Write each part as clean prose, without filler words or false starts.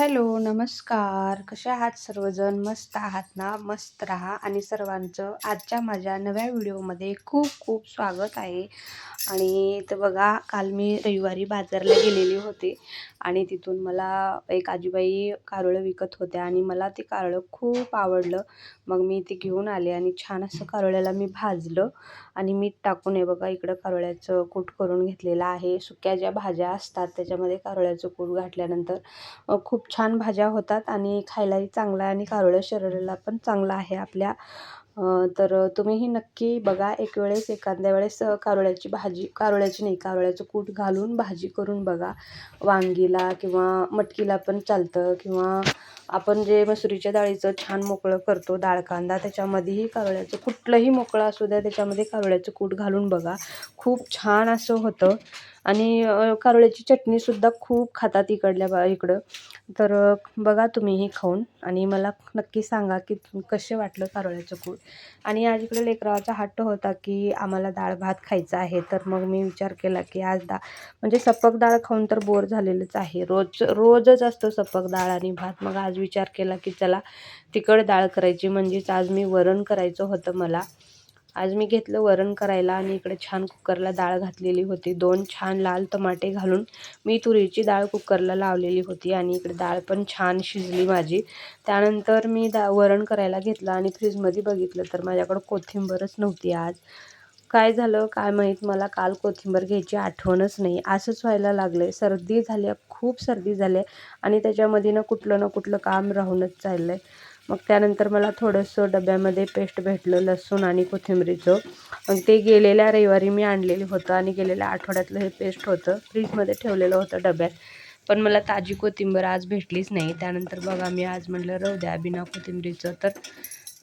Hello, नमस्कार. कसे आहात सर्वजण? मस्त आहात ना? मस्त राहा आणि सर्वांचं आजच्या माझ्या नव्या व्हिडिओमध्ये खूप खूप स्वागत आहे. आणि इथं बघा, काल मी रविवारी बाजारला गेलेली होते आणि तिथून मला एक आजीबाई कारळं विकत होत्या आणि मला ते कारळं खूप आवडलं. मग मी ते घेऊन आले आणि छान असं कारळ्याला मी भाजलं आणि मीठ टाकून हे बघा इकडं कारळ्याचं कूट करून घेतलेलं आहे. सुक्या ज्या भाज्या असतात त्याच्यामध्ये कारळ्याचं कूट घातल्यानंतर खूप छान भाज्या होतात आणि खायलाही चांगलं आहे आणि कारळं शरीराला पण चांगलं आहे आपल्या. तर तुम्हीही नक्की बघा एक वेळेस, एखाद्या वेळेस कारळ्याची भाजी, कारळ्याची नाही, कारळ्याचं कूट घालून भाजी करून बघा. वांगीला किंवा मटकीला पण चालतं, किंवा आपण जे मसुरीच्या डाळीचं छान मोकळं करतो डाळ कांदा, त्याच्यामध्येही कारळ्याचं कुठलंही मोकळं असू द्या त्याच्यामध्ये कारळ्याचं कूट घालून बघा. खूप छान असं होतं. आणि कारळ्याची चटणीसुद्धा खूप खातात इकडल्या इकडं. तर बघा तुम्हीही खाऊन आणि मला नक्की सांगा की कसे वाटलं कारळ्याचं कूट. आणि आज इकडे लेकराचा हट्ट होता की आम्हाला डाळ भात खायचा आहे. तर मग मी विचार केला की आज म्हणजे सपक डाळ खाऊन तर बोर झालेलंच आहे. रोजच असतं सपक डाळ आणि भात. मग आज विचार केला की चला तिखट डाळ करायची, म्हणजेच आज मी वरण करायचं होतं मला. आज मी घेतलं वरण करायला आणि इकडे छान कुकरला डाळ घातलेली होती. 2 छान लाल टमाटे घालून मी तुरीची डाळ कुकरला लावलेली होती आणि इकडे डाळ पण छान शिजली माझी. त्यानंतर मी वरण करायला घेतलं आणि फ्रीजमध्ये बघितलं तर माझ्याकडं कोथिंबरच नव्हती आज. काय झालं काय माहीत, मला काल कोथिंबीर घ्यायची आठवणच नाही. असंच व्हायला लागलं सर्दी झाली आहे, खूप सर्दी झाली आहे आणि त्याच्यामध्ये कुठलं ना कुठलं काम राहूनच चाललं आहे. मग त्यानंतर मला थोडंसं डब्यामध्ये पेस्ट भेटलं लसूण आणि कोथिंबीरीचं. मग ते गेलेल्या रविवारी मी आणलेलं होतं आणि गेलेल्या आठवड्यातलं हे पेस्ट होतं. फ्रीजमध्ये ठेवलेलं होतं डब्यात. पण मला ताजी कोथिंबीर आज भेटलीच नाही. त्यानंतर बघा मी आज म्हटलं राहू द्या बिना कोथिंबीरीचं, तर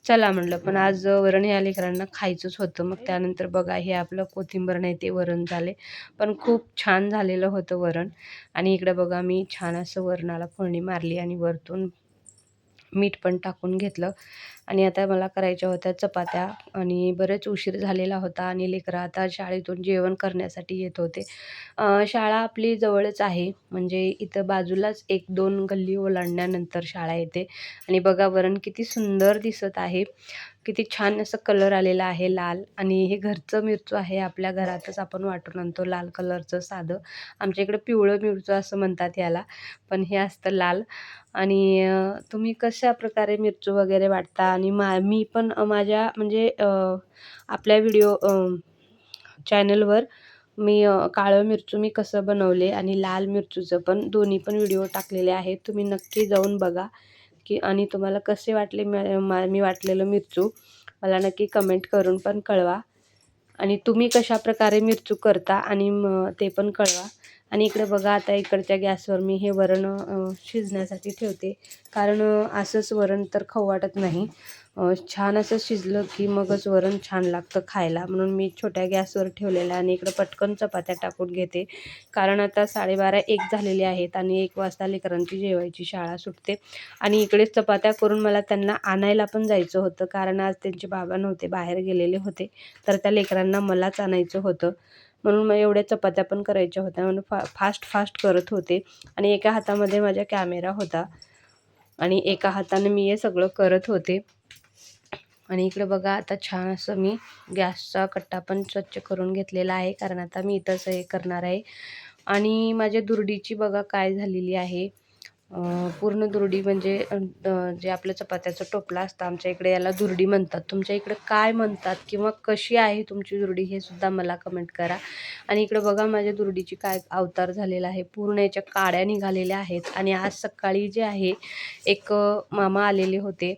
चला म्हटलं. पण आज वरण या लेकरांना खायचंच होतं. मग त्यानंतर बघा हे आपलं कोथिंबीर नाही ते वरण झाले. पण खूप छान झालेलं होतं वरण. आणि इकडे बघा मी छान असं वरणाला फोडणी मारली आणि वरतून मीठ पण टाकून घेतलं. आणि आता मला करायच्या होत्या चपात्या आणि बरेच उशीर झालेला होता आणि लेकरं आता शाळेतून जेवण करण्यासाठी येत होते. शाळा आपली जवळच आहे, म्हणजे इथं बाजूलाच 1-2 गल्ली ओलांडल्यानंतर शाळा येते. आणि बघा वरण किती सुंदर दिसत आहे. किती छान असं कलर आलेला आहे लाल. आणि हे घरचं मिरचू आहे, आपल्या घरातच आपण वाटून आणतो लाल कलरचं साधं. आमच्या इकडे पिवळं मिरचू असं म्हणतात याला, पण हे असतं लाल. आणि तुम्ही कशा प्रकारे मिरचू वगैरे वाटता आणि मी पण माझ्या म्हणजे आपल्या व्हिडिओ चॅनलवर मी काळं मिरचू मी कसं बनवले आणि लाल मिरचूचं पण दोन्ही पण व्हिडिओ टाकलेले आहेत. तुम्ही नक्की जाऊन बघा की आणि तुम्हाला कसे वाटले मी वाटलेलं मिरचू मला नक्की कमेंट करून पण कळवा. आणि तुम्ही कशाप्रकारे मिरचू करता आणि ते पण कळवा. आणि इकडे बघा आता इकडच्या गॅसवर मी हे वरण शिजण्यासाठी ठेवते, कारण असंच वरण तर खाऊ वाटत नाही. छान असं शिजलं की मगच वरण छान लागतं खायला, म्हणून मी छोट्या गॅसवर ठेवलेलं आणि इकडं पटकन चपात्या टाकून घेते. कारण आता 12:30-1 झालेले आहेत आणि 1 वाजता लेकरांची जेवायची शाळा सुटते. आणि इकडेच चपात्या करून मला त्यांना आणायला पण जायचं होतं, कारण आज त्यांचे बाबा नव्हते, बाहेर गेलेले होते. तर त्या लेकरांना मलाच आणायचं होतं, म्हणून मग एवढ्या चपात्या पण करायच्या होत्या, म्हणून फास्ट करत होते. आणि एका हातामध्ये माझा कॅमेरा होता आणि एका हाताने मी हे सगळं करत होते. आणि इकडे बघा आता छान असं मी गॅसचा कट्टा पण स्वच्छ करून घेतलेला आहे, कारण आता मी इथंच हे करणार आहे. आणि माझ्या दुरडीची बघा काय झालेली आहे. पूर्ण दुरडी म्हणजे जे आपलं चपात्याचं टोपला असतं, आमच्या इकडे याला दुरडी म्हणतात. तुमच्या इकडे काय म्हणतात किंवा कशी आहे तुमची दुरडी हे सुद्धा मला कमेंट करा. आणि इकडे बघा माझ्या दुरडीची काय अवतार झालेला आहे, पूर्ण याच्या काड्या निघालेल्या आहेत. आणि आज सकाळी जे आहे एक मामा आलेले होते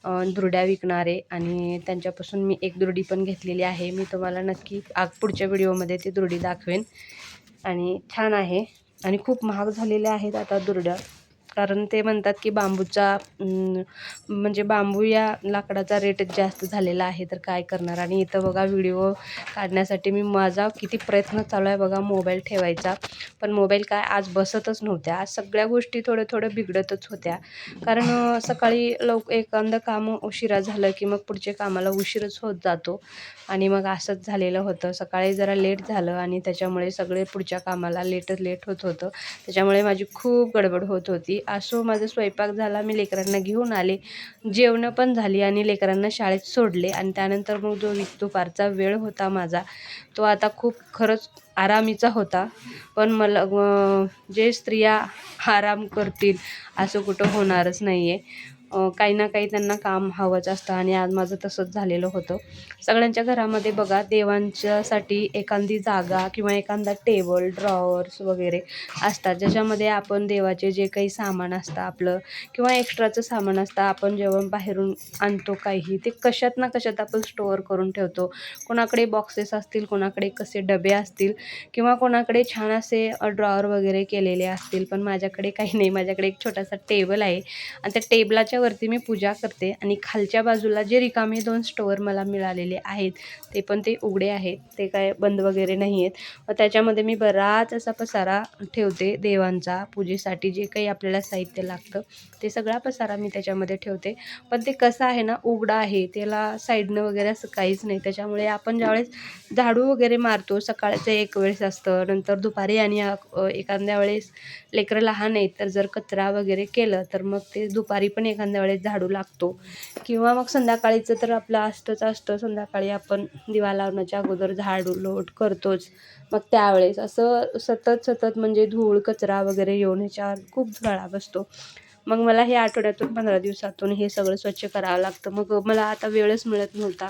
दुरड्या विकणारे, आणि त्यांच्यापासून मी एक दुरडी पण घेतलेली आहे. मी तुम्हाला नक्की पुढच्या व्हिडिओमध्ये ती दुरडी दाखवेन. आणि छान आहे आणि खूप महाग झालेल्या आहेत आता दुरड्या, कारण ते म्हणतात की बांबूचा म्हणजे बांबू या लाकडाचा रेट जास्त झालेला आहे, तर काय करणार. आणि इथं बघा व्हिडिओ काढण्यासाठी माझा किती प्रयत्न चालू आहे बघा मोबाईल ठेवायचा, पण मोबाईल काय आज बसतच नव्हत्या. आज सगळ्या गोष्टी थोडं बिघडतच होत्या, कारण सकाळी एखादं काम उशिरा झालं की मग पुढच्या कामाला उशीरच होत जातो. आणि मग असंच झालेलं होतं, सकाळी जरा लेट झालं आणि त्याच्यामुळे सगळे पुढच्या कामाला लेट होत होतं. त्याच्यामुळे माझी खूप गडबड होत होती. असो माझा स्वयंपाक झाला, मी लेकरांना घेऊन आले, जेवणं पण झाली आणि लेकरांना शाळेत सोडले आणि त्यानंतर मग जो दुपारचा वेळ होता माझा तो आता खूप खरंच आरामीचा होता. पण मला जे स्त्रिया आराम करतील असं कुठं होणारच नाही आहे. काही ना काही त्यांना काम हवंच असतं आणि आज माझं तसंच झालेलं होतं. सगळ्यांच्या घरामध्ये बघा देवांच्यासाठी एखादी जागा किंवा एखादा टेबल, ड्रॉवर्स वगैरे असतात, ज्याच्यामध्ये आपण देवाचे जे काही सामान असतं आपलं किंवा एक्स्ट्राचं सामान असतं, आपण जेव्हा बाहेरून आणतो काही, ते कशात ना कशात आपण स्टोअर करून ठेवतो. कोणाकडे बॉक्सेस असतील, कोणाकडे कसे डबे असतील किंवा कोणाकडे छान असे ड्रॉवर वगैरे केलेले असतील. पण माझ्याकडे काही नाही, माझ्याकडे एक छोटासा टेबल आहे आणि त्या टेबलाच्या वरती मी पूजा करते आणि खालच्या बाजूला जे रिकामे 2 स्टोअर मला मिळालेले आहेत ते पण ते उघडे आहेत, ते काय बंद वगैरे नाही आहेत. व त्याच्यामध्ये मी बराच असा पसारा ठेवते देवांचा, पूजेसाठी जे काही आपल्याला साहित्य लागतं ते सगळा पसारा मी त्याच्यामध्ये ठेवते. पण ते कसं आहे ना, उघडं आहे, त्याला साईडनं वगैरे असं काहीच नाही. त्याच्यामुळे आपण ज्यावेळेस झाडू वगैरे मारतो, सकाळचं एक वेळेस असतं, नंतर दुपारी आणि एखाद्या वेळेस लेकरं लहान आहेत तर जर कचरा वगैरे केलं तर मग ते दुपारी पण एखाद्या वेळेस झाडू लागतो किंवा मग संध्याकाळीचं तर आपलं असतं संध्याकाळी आपण दिवा लावण्याच्या अगोदर झाडू लोट करतोच. मग त्यावेळेस असं सतत म्हणजे धूळ कचरा वगैरे येऊन ह्याच्यावर खूप गळा बसतो. मग मला हे आठवड्यातून 15 दिवसातून हे सगळं स्वच्छ करावं लागतं. मग मला आता वेळच मिळत नव्हता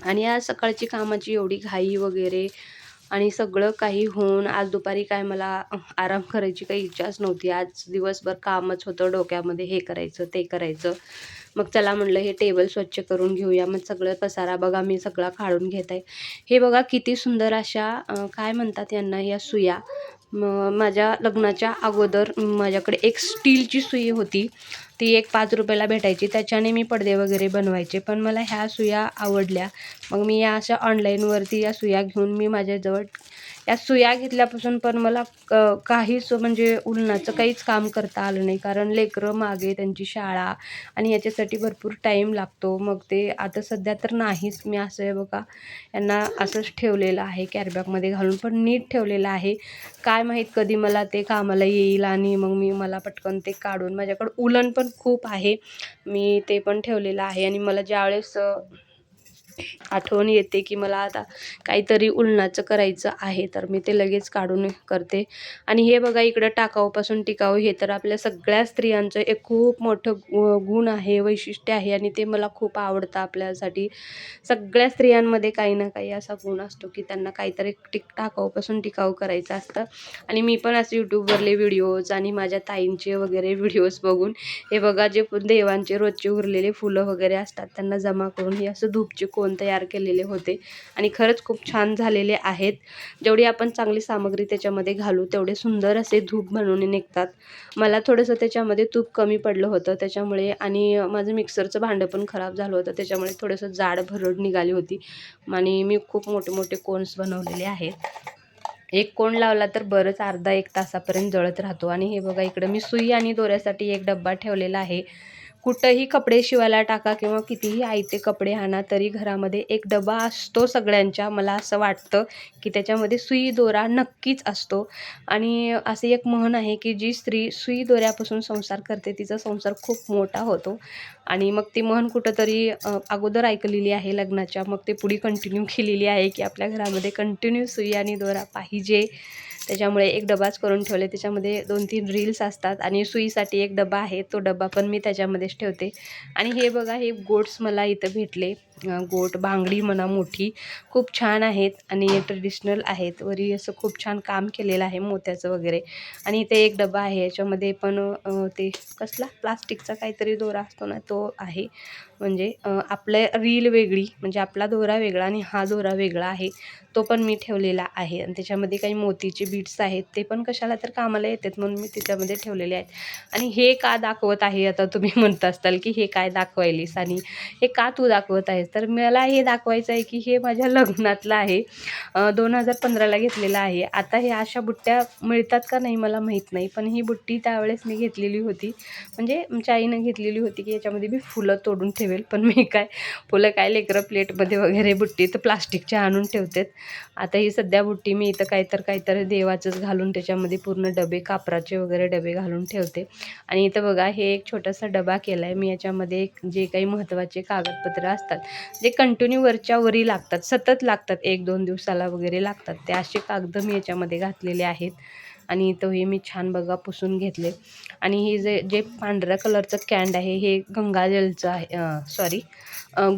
आणि आज सकाळची कामाची एवढी घाई वगैरे आणि सगळं काही होऊन आज दुपारी काय मला आराम करायची काही इच्छाच नव्हती. आज दिवसभर कामच होतं डोक्यामध्ये, हे करायचं ते करायचं. मग चला म्हटलं हे टेबल स्वच्छ करून घेऊया. मग सगळं पसारा बघा मी सगळा काढून घेत आहे. हे बघा किती सुंदर अशा काय म्हणतात यांना, या सुया. माझ्या लग्नाच्या अगोदर माझ्याकडे एक स्टीलची सुई होती, ती एक 5 रुपयाला भेटायची, त्याच्याने मी पडदे वगैरे बनवायचे. पण मला ह्या सुया आवडल्या, मग मी या अशा ऑनलाईनवरती या सुया घेऊन मी माझ्याजवळ या सुया घेतल्यापासून पण मला काहीच म्हणजे उलनाचं काहीच काम करता आलं नाही, कारण लेकरं मागे, त्यांची शाळा आणि याच्यासाठी भरपूर टाईम लागतो. मग ते आता सध्या तर नाहीच, मी असं आहे बघा यांना असंच ठेवलेलं आहे कॅरीबॅगमध्ये घालून, पण नीट ठेवलेलं आहे. काय माहीत कधी मला ते कामाला येईल आणि मग मला पटकन ते काढून, माझ्याकडं उलन पण खूप आहे, मी ते पण ठेवलेलं आहे. आणि मला ज्यावेळेस आठवण येते की मला आता काहीतरी उलनाचं करायचं आहे तर मी ते लगेच काढून करते. आणि हे बघा इकडं टाकाऊपासून टिकाऊ, हे तर आपल्या सगळ्या स्त्रियांचं एक खूप मोठं गुण आहे, वैशिष्ट्य आहे आणि ते मला खूप आवडतं. आपल्यासाठी सगळ्या स्त्रियांमध्ये काही ना काही असा गुण असतो की त्यांना काहीतरी टाकाऊपासून टिकाऊ करायचं असतं. आणि मी पण असं यूट्यूबवरले व्हिडिओज आणि माझ्या ताईंचे वगैरे व्हिडिओज बघून हे बघा जे देवांचे रोजचे उरलेले फुलं वगैरे असतात त्यांना जमा करून हे असं धूपचे कोन तयार केलेले होते आणि खरंच खूप छान झालेले आहेत. जेवढी आपण चांगली सामग्री त्याच्यामध्ये घालू तेवढे सुंदर असे धूप बनवून निघतात. मला थोडंसं त्याच्यामध्ये तूप कमी पडलं होतं त्याच्यामुळे, आणि माझं मिक्सरचं भांडं पण खराब झालं होतं त्याच्यामुळे थोडंसं जाड भरड निघाली होती आणि मी खूप मोठे मोठे कोन्स बनवलेले आहेत. एक कोण लावला तर बरंच अर्धा 1 तासापर्यंत जळत राहतो. आणि हे बघा इकडं मी सुई आणि दोऱ्यासाठी एक डब्बा ठेवलेला आहे. कुठंही कपडे शिवायला टाका किंवा कितीही आयते कपडे आणा तरी घरामध्ये एक डबा असतो सगळ्यांच्या, मला असं वाटतं की त्याच्यामध्ये सुई दोरा नक्कीच असतो. आणि असे एक म्हण आहे की जी स्त्री सुई दोऱ्यापासून संसार करते तिचा संसार खूप मोठा होतो. आणि मग ती म्हण कुठंतरी अगोदर ऐकलेली आहे लग्नाच्या, मग ते पुढे कंटिन्यू केलेली आहे की आपल्या घरामध्ये कंटिन्यू सुई आणि दोरा पाहिजे. त्याच्यामुळे एक डबाच करून ठेवले, त्याच्यामध्ये 2-3 रील्स असतात आणि सुईसाठी एक डबा आहे, तो डबा पण मी त्याच्यामध्येच ठेवते. आणि हे बघा हे गोट्स मला इथं भेटले, गोट बांगडी म्हणा मोठी, खूप छान आहेत आणि ट्रेडिशनल आहेत. वरी असं खूप छान काम केलेलं आहे मोत्याचं वगैरे. आणि इथे एक डबा आहे, याच्यामध्ये पण ते कसला प्लास्टिकचा काहीतरी दोरा असतो ना तो आहे. म्हणजे आपलं रील वेगळी, म्हणजे आपला दोरा वेगळा आणि हा दोरा वेगळा आहे, तो पण मी ठेवलेला आहे. आणि त्याच्यामध्ये काही मोतीचे बीट्स आहेत, ते पण कशाला तर कामाला येतात म्हणून मी त्याच्यामध्ये ठेवलेले आहेत. आणि हे का दाखवत आहे, आता तुम्ही म्हणत असताल की हे काय दाखवायलीस आणि हे का तू दाखवत आहेस, तर मला हे दाखवायचं आहे की हे माझ्या लग्नातलं आहे, 2015ला घेतलेलं आहे. आता हे अशा बुट्ट्या मिळतात का नाही मला माहीत नाही, पण ही बुट्टी त्यावेळेस मी घेतलेली होती, म्हणजे आमच्या आईनं घेतलेली होती की याच्यामध्ये मी फुलं तोडून ठेवेल. पण मी काय फुलं काय लेकरं प्लेटमध्ये वगैरे बुट्टी तर प्लास्टिकच्या आणून ठेवतात, आता ही सध्या बुट्टी मी इथं काहीतरी देवाचंच घालून त्याच्यामध्ये पूर्ण डबे कापराचे वगैरे डबे घालून ठेवते. आणि इथं बघा हे एक छोटासा डबा केला आहे मी. याच्यामध्ये जे काही महत्त्वाचे कागदपत्र असतात जे कंटिन्यू वरच्या वरी लागतात, सतत लागतात, 1-2 दिवसाला वगैरे लागतात, ते असे कागद मी याच्यामध्ये घातलेले आहेत. आणि तो हे मी छान बघा पुसून घेतले. आणि हे जे पांढऱ्या कलरचं कॅन्ड आहे हे गंगाजलचं आहे,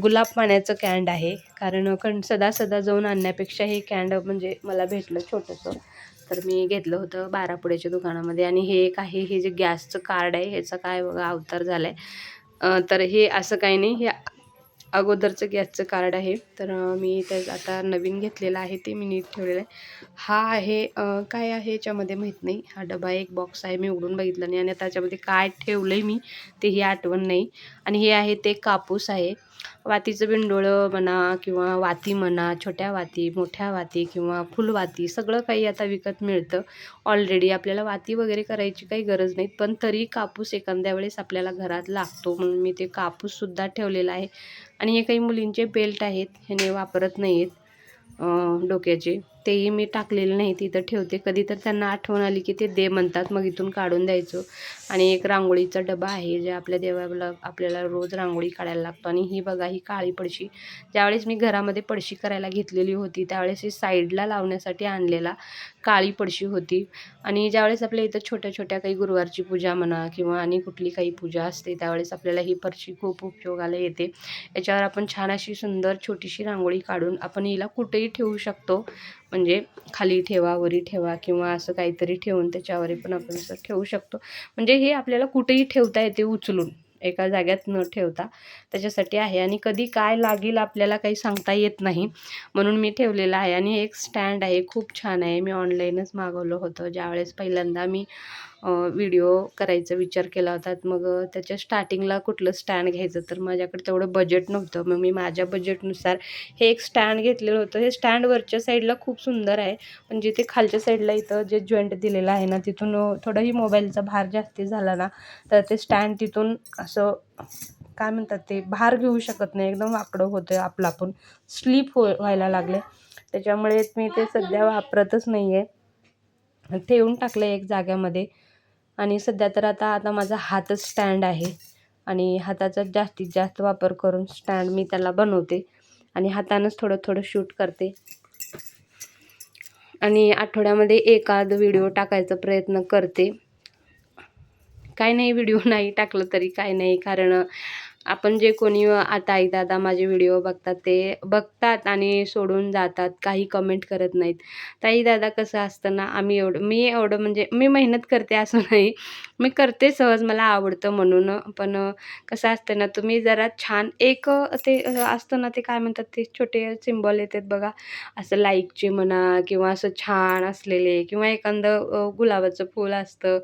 गुलाब पाण्याचं कॅन्ड आहे. कारण सदा जाऊन आणण्यापेक्षा हे कॅन्ड म्हणजे मला भेटलं छोटंसं, तर मी घेतलं होतं बारापुड्याच्या दुकानामध्ये. आणि हे एक आहे, हे जे गॅसचं कार्ड आहे ह्याचा काय बघा अवतार झाला आहे. तर हे असं काही नाही, हे अगोदरचं गॅसचं कार्ड आहे. तर मी ते आता नवीन घेतलेलं आहे, ते मी नीट ठेवलेलं आहे. हा आहे काय आहे याच्यामध्ये माहीत नाही. हा डबा एक बॉक्स आहे, मी उघडून बघितलं नाही. आणि त्याच्यामध्ये काय ठेवलं आहे मी तेही आठवण नाही. आणि हे आहे ते कापूस आहे. वातीचं बिंडोळं म्हणा किंवा वाती म्हणा, छोट्या वाती, मोठ्या वाती किंवा फुलवाती, सगळं काही आता विकत मिळतं ऑलरेडी. आपल्याला वाती वगैरे करायची काही गरज नाही, पण तरी कापूस एखाद्या वेळेस आपल्याला घरात लागतो, म्हणून मी ते कापूससुद्धा ठेवलेला आहे. आणि हे काही मुलींचे बेल्ट आहेत, ह्याने वापरत नाही आहेत डोक्याचे, तेही मी टाकलेले नाही, तिथं ठेवते. कधी तर त्यांना आठवण आली की ते दे म्हणतात, मग इथून काढून द्यायचं. आणि एक रांगोळीचा डबा आहे, जे आपल्या देवाला आपल्याला रोज रांगोळी काढायला लागतो. आणि ही बघा ही काळी पडशी, ज्यावेळेस मी घरामध्ये पडशी करायला घेतलेली होती त्यावेळेस ही साईडला लावण्यासाठी आणलेला काळी पडशी होती. आणि ज्यावेळेस आपल्या इथं छोट्या काही गुरुवारची पूजा म्हणा किंवा आणि कुठली काही पूजा असते त्यावेळेस आपल्याला ही पडशी खूप उपयोगाला येते. याच्यावर आपण छान अशी सुंदर छोटीशी रांगोळी काढून आपण हिला कुठेही ठेवू शकतो, म्हणजे खाली ठेवा, वरी ठेवा किंवा असं काहीतरी ठेवून त्याच्यावरही पण आपण असं ठेवू शकतो. म्हणजे हे आपल्याला कुठेही ठेवता येते उचलून, एका जाग्यात न ठेवता, त्याच्यासाठी आहे. आणि कधी काय लागेल आपल्याला काही सांगता येत नाही, म्हणून मी ठेवलेलं आहे. आणि एक स्टँड आहे, खूप छान आहे, मी ऑनलाईनच मागवलं होतं. ज्यावेळेस पहिल्यांदा मी व्हिडिओ करायचा विचार केला होता, मग त्याच्या स्टार्टिंगला कुठलं स्टँड घ्यायचं, तर माझ्याकडे तेवढं बजेट नव्हतं. मग मी माझ्या बजेटनुसार हे एक स्टँड घेतलेलं होतं. हे स्टँड वरच्या साईडला खूप सुंदर आहे, पण जिथे खालच्या साईडला इथं जे जॉईंट दिलेलं आहे ना, तिथून थोडंही मोबाईलचा भार जास्ती झाला ना, तर ते स्टँड तिथून असं काय म्हणतात ते भार घेऊ शकत नाही, एकदम वाकडं होतं, आपलं आपण स्लिप व्हायला लागले. त्याच्यामुळे मी ते सध्या वापरतच नाही आहे, ठेवून टाकलं एक जाग्यामध्ये. आणि सध्या तर आता माझा हातच स्टँड आहे. आणि हाताचा जास्तीत जास्त वापर करून स्टँड मी त्याला बनवते आणि हातानंच थोडं शूट करते. आणि आठवड्यामध्ये एखाद व्हिडिओ टाकायचा प्रयत्न करते. काय नाही, व्हिडिओ नाही टाकलं तरी काय नाही, कारण आपण जे कोणी आता आई दादा माझे व्हिडिओ बघतात ते बघतात आणि सोडून जातात, काही कमेंट करत नाहीत. ताई दादा कसं असतं ना, मी एवढं म्हणजे मी मेहनत करते असं नाही, मी करते सहज, मला आवडतं म्हणून. पण कसं असतं ना, तुम्ही जरा छान एक ते असतं ना, ते काय म्हणतात ते छोटे सिम्बॉल येतात बघा, असं लाईकचे म्हणा किंवा असं छान असलेले किंवा एखादं गुलाबाचं फूल असतं,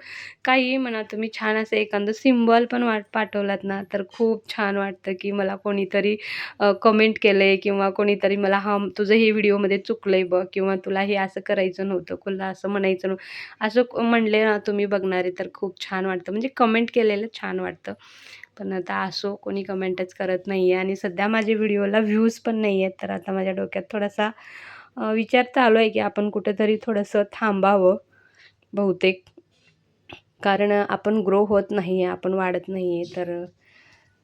काहीही म्हणा, तुम्ही छान असं एखादं सिम्बॉल पण पाठवलात ना, तर खूप छान वाटतं की मला कोणीतरी कमेंट केलं आहे किंवा कोणीतरी मला तुझं हे व्हिडिओमध्ये चुकलं आहे बघ, किंवा तुला हे असं करायचं नव्हतं, तुला असं म्हणायचं नव्हतं, असं म्हणले ना तुम्ही बघणारे, तर खूप छान वाटतं, म्हणजे कमेंट केलेलं छान वाटतं. पण आता असो, कोणी कमेंटच करत नाही आहे आणि सध्या माझ्या व्हिडिओला व्ह्यूज पण नाही आहेत. तर आता माझ्या डोक्यात थोडासा विचार चालू आहे की आपण कुठेतरी थोडंसं थांबावं बहुतेक, कारण आपण ग्रो होत नाही आहे, आपण वाढत नाही आहे. तर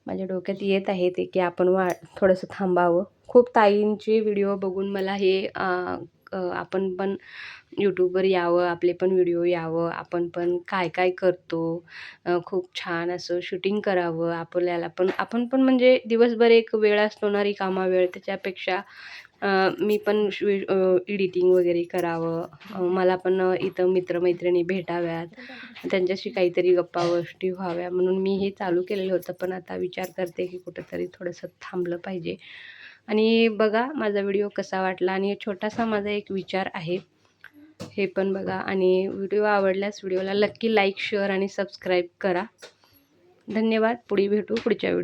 माझ्या डोक्यात येत आहे ते की आपण थोडंसं थांबावं. खूप ताईंचे व्हिडिओ बघून मला हे आपण पण यूट्यूबवर यावं, आपले पण व्हिडिओ यावं, आपण पण काय करतो, खूप छान असं शूटिंग करावं आपल्याला पण, आपण पण म्हणजे दिवसभर एक वेळ असतो ना रिकामा वेळ, त्याच्यापेक्षा मी पण एडिटिंग वगैरे करावं, मला पण इथं मित्रमैत्रिणी भेटाव्यात, त्यांच्याशी काहीतरी गप्पा गोष्टी व्हाव्या, म्हणून मी हे चालू केलेलं होतं. पण आता विचार करते की कुठंतरी थोडंसं थांबलं पाहिजे. आणि बघा माझा व्हिडिओ कसा वाटला, आणि छोटासा माझा एक विचार आहे, हे पण बघा. आणि व्हिडिओ आवडल्यास व्हिडिओला नक्की लाईक, शेअर आणि सबस्क्राईब करा. धन्यवाद. पुढे भेटू पुढच्या व्हिडिओ.